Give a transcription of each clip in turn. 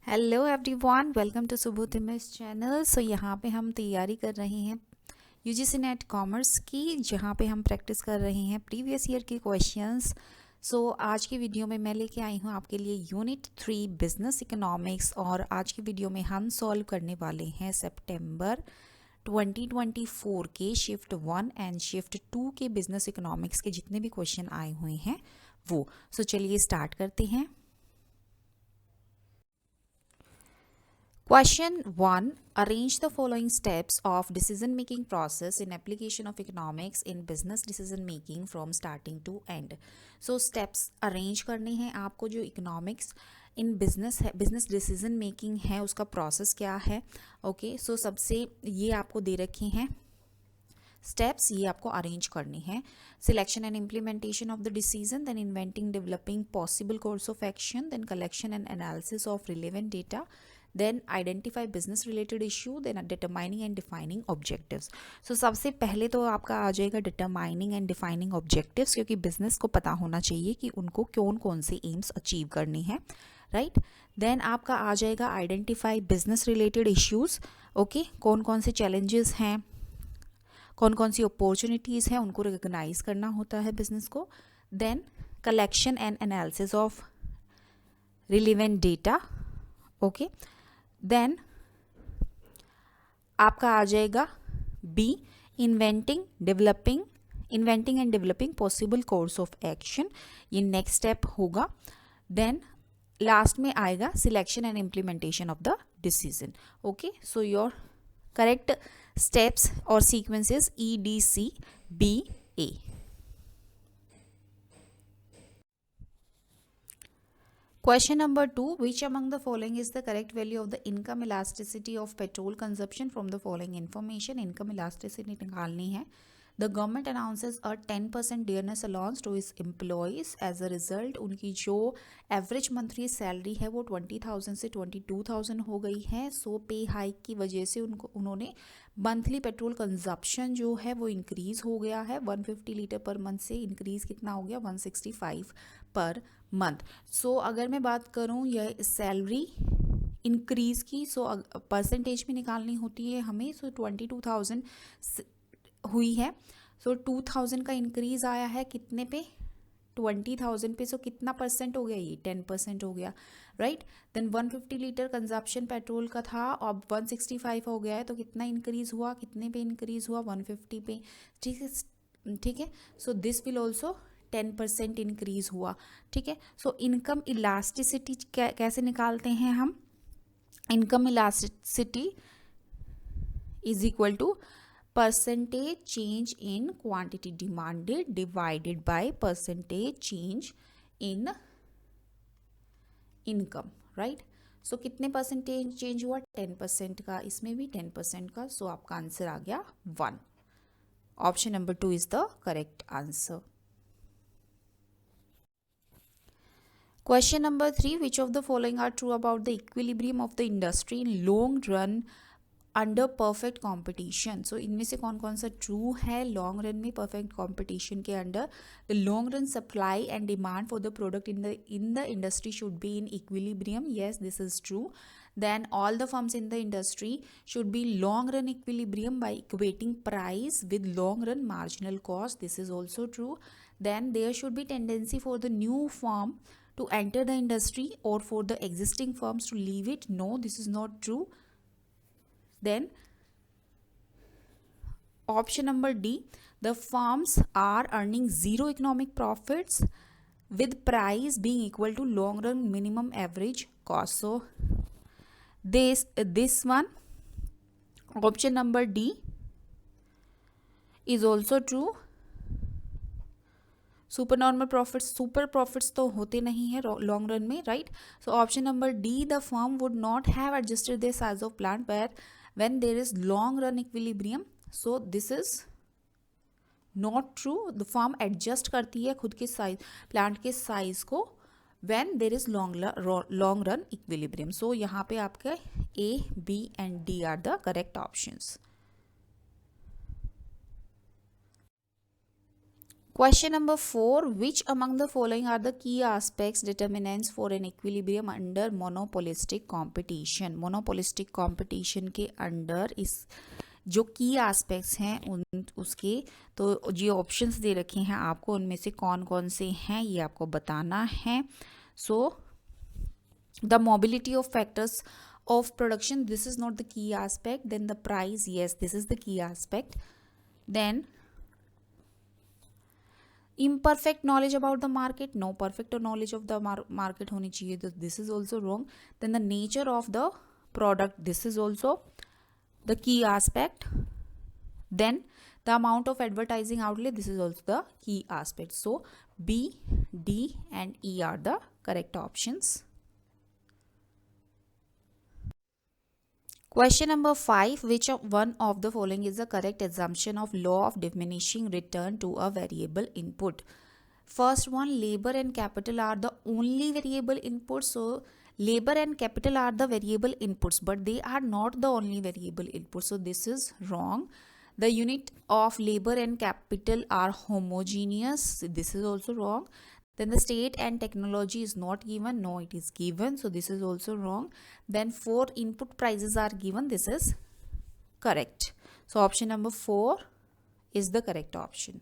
Hello everyone, welcome to सुबोधिमिस channel. So यहाँ पे हम तैयारी कर रहे हैं यूजीसी नेट कॉमर्स की, जहाँ पे हम प्रैक्टिस कर रहे हैं प्रीवियस ईयर के क्वेश्चंस। सो आज की वीडियो में मैं लेके आई हूँ आपके लिए यूनिट 3 बिजनेस इकोनॉमिक्स, और आज की वीडियो में हम सॉल्व करने वाले हैं सितंबर 2024 के शिफ्ट 1 एंड शिफ्ट 2 के बिजनेस इकोनॉमिक्स के जितने भी क्वेश्चन आए हुए हैं वो। सो चलिए स्टार्ट करते हैं। Question 1. Arrange the following steps of decision making process in application of economics in business decision making from starting to end. So steps arrange करने हैं आपको। जो economics in business है, business decision making है, उसका process क्या है। Okay, सो सबसे ये आपको दे रखे हैं स्टेप्स, ये आपको अरेंज करने हैं। Selection and implementation of the decision, then inventing developing possible course of action, then collection and analysis of relevant data, then identify business related issue, then determining and defining objectives. So सबसे पहले तो आपका आ जाएगा determining and defining objectives, क्योंकि business को पता होना चाहिए कि उनको कौन कौन से एम्स अचीव करने हैं, राइट। देन आपका आ जाएगा identify business related issues. Okay, कौन कौन से चैलेंजेस हैं, कौन कौन सी अपॉर्चुनिटीज़ हैं, उनको रिकग्नाइज करना होता है बिजनेस को। Then collection and analysis of relevant data. Okay, then आपका आ जाएगा B, inventing and developing possible course of action, ये नेक्स्ट स्टेप होगा। देन लास्ट में आएगा selection and implementation of the decision. Okay, so your correct steps or sequences EDCBA. Question number 2. Which among the following is the correct value of the income elasticity of petrol consumption from the following information? Income elasticity निकालनी है। The government announces a 10% dearness allowance to its employees. As a result, उनकी जो average monthly salary है वो 20,000 से 22,000 हो गई है। सो पे हाइक की वजह से उन्होंने मंथली पेट्रोल कंजप्शन जो है वो इंक्रीज़ हो गया है। 150 लीटर पर मंथ से इंक्रीज़ कितना हो गया, 165 पर मंथ। सो अगर मैं बात करूँ यह सैलरी इंक्रीज़ की, सो परसेंटेज में निकालनी होती है हमें। सो 22,000 हुई है, सो 2,000 का इंक्रीज़ आया है कितने पे, 20,000 पे। सो कितना परसेंट हो गया, ये 10% हो गया, right. Then 150 litre consumption petrol का था, अब 165 हो गया है, तो कितना इंक्रीज़ हुआ, कितने पे इंक्रीज़ हुआ, 150 पे। ठीक है। So this will also 10% increase हुआ। ठीक है। सो इनकम इलास्टिसिटी कैसे निकालते हैं हम? Income elasticity is equal to percentage change in quantity demanded divided by percentage change in income, right? So कितने परसेंटेज चेंज हुआ, 10% का, इसमें भी 10% का। सो आपका आंसर आ गया 1। Option number 2 is the correct answer. Question number 3. Which of the following are true about the equilibrium of the industry in long run under perfect competition? So इनमें से कौन कौन सा ट्रू है लॉन्ग रन में perfect competition के under? The long run supply and demand for the product in the industry should be in equilibrium. Yes, this is true. Then all the firms in the industry should be long run equilibrium by equating price with long run marginal cost. This is also true. Then there should be tendency for the new firm to enter the industry or for the existing firms to leave it. No, this is not true. Then option number D, the firms are earning zero economic profits with price being equal to long run minimum average cost. So this one, option number D is also true. Super profits तो होते नहीं है long run में, right. So option number D, the firm would not have adjusted their size of plant when there is long run equilibrium. So this is not true. The firm adjust करती है खुद के size, plant के size को when there is long run equilibrium. So यहाँ पे आपके A, B and D are the correct options. Question number 4. Which among the following are the key aspects determinants for an equilibrium under monopolistic competition? Monopolistic competition के under इस जो की aspects हैं उन उसके तो जो ऑप्शंस दे रखे हैं आपको उनमें से कौन कौन से हैं ये आपको बताना है. So the mobility of factors of production, this is not the key aspect. Then the price, yes, this is the key aspect. Then imperfect knowledge about the market, no perfect knowledge of the market honi chahiye, this is also wrong. Then the nature of the product, this is also the key aspect. Then the amount of advertising outlay, this is also the key aspect. So B, D and E are the correct options. Question number 5. Which one of the following is the correct assumption of law of diminishing return to a variable input? First one, labor and capital are the only variable inputs. So labor and capital are the variable inputs, but they are not the only variable inputs. So this is wrong. The unit of labor and capital are homogeneous. This is also wrong. Then the state and technology is not given. No, it is given. So this is also wrong. Then 4 input prices are given. This is correct. So option number 4 is the correct option.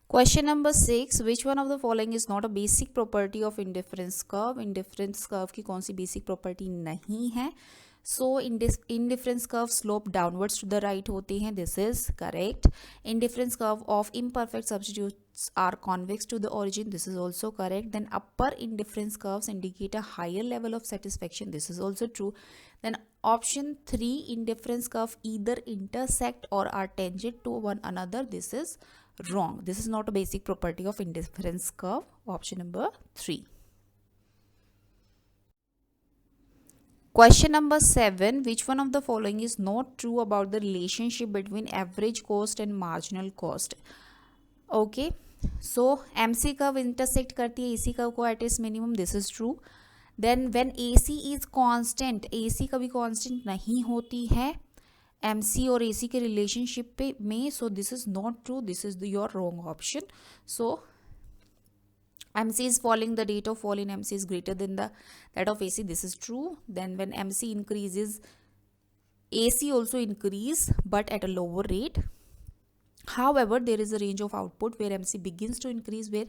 Question number 6. Which one of the following is not a basic property of indifference curve? Indifference curve की कौन सी basic property नहीं है? So indifference curve slope downwards to the right होते हैं. This is correct. Indifference curve of imperfect substitutes are convex to the origin. This is also correct. Then upper indifference curves indicate a higher level of satisfaction. This is also true. Then option 3, indifference curve either intersect or are tangent to one another. This is wrong. This is not a basic property of indifference curve. Option number 3. Question number 7. Which one of the following is not true about the relationship between average cost and marginal cost? Okay. So MC curve intersect करती है AC curve को at its minimum. This is true. Then when AC is constant, AC कभी constant नहीं होती है MC और AC के relationship पे में. So this is not true. This is your wrong option. So MC is falling, the rate of fall in MC is greater than that of AC. This is true. Then when MC increases, AC also increase but at a lower rate. However, there is a range of output where MC begins to increase, where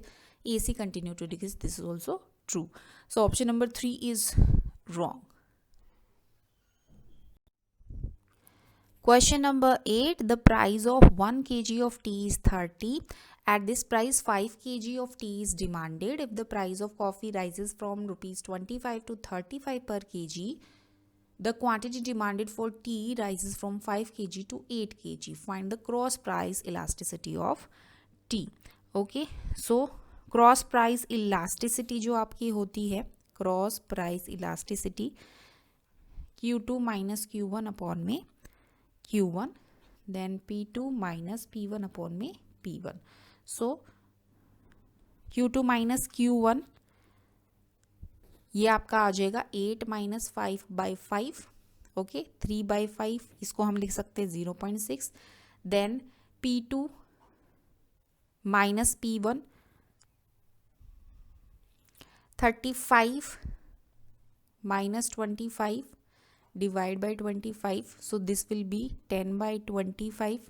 AC continue to decrease. This is also true. So option number 3 is wrong. Question number 8. The price of 1 kg of tea is 30. At this price, 5 kg of tea is demanded. If the price of coffee rises from rupees 25 to 35 per kg, the quantity demanded for tea rises from 5 kg to 8 kg. Find the cross price elasticity of tea. Okay, so cross price elasticity जो आपकी होती है, cross price elasticity Q2 minus Q1 upon में Q1, then P2 minus P1 upon में P1. So Q2 minus Q1 ये आपका आ जाएगा 8 minus 5 by 5. ओके 3 by 5 इसको हम लिख सकते हैं 0.6. Then P2 minus P1 35 minus 25 divide by 25. So this will be 10 by 25.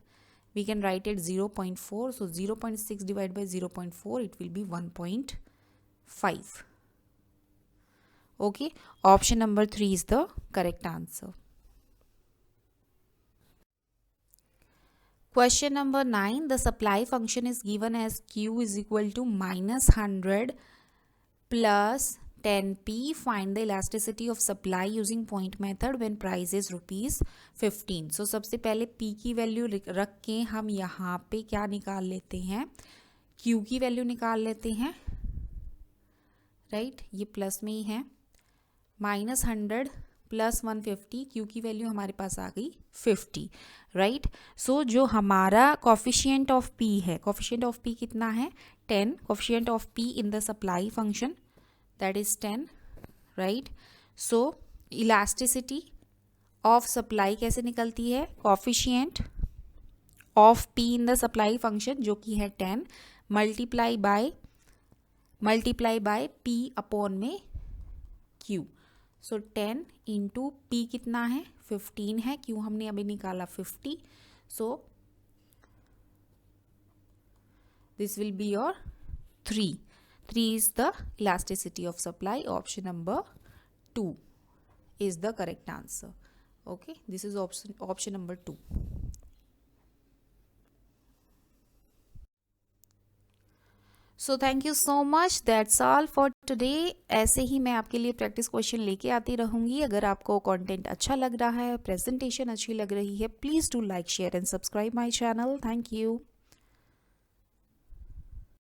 We can write it 0.4. So 0.6 divided by 0.4, it will be 1.5. Okay, option number 3 is the correct answer. Question number 9. The supply function is given as Q is equal to minus 100 plus 10p. Find the elasticity of supply using point method when price is rupees 15. So सबसे पहले p की value रख के हम यहाँ पे क्या निकाल लेते हैं, q की वैल्यू निकाल लेते हैं. राइट, ये प्लस में ही है. माइनस 100 प्लस 150, क्यू की वैल्यू हमारे पास आ गई 50. राइट, सो जो हमारा कोफिशिएंट ऑफ पी है, कोफिशिएंट ऑफ पी कितना है 10. Coefficient of P in the supply function that is 10. Right, so elasticity of supply कैसे निकलती है, coefficient of P in the supply function जो कि है 10 मल्टीप्लाई बाय P अपॉन में Q. सो 10 इंटू P कितना है 15 है, Q हमने अभी निकाला 50. So this will be your 3. 3 is the elasticity of supply. Option number 2 is the correct answer. Okay, this is option number 2. So thank you so much, that's all for today. ऐसे ही मैं आपके लिए practice question लेके आती रहूँगी. अगर आपको content अच्छा लग रहा है, प्रेजेंटेशन अच्छी लग रही है, please do like share and subscribe my channel. Thank you.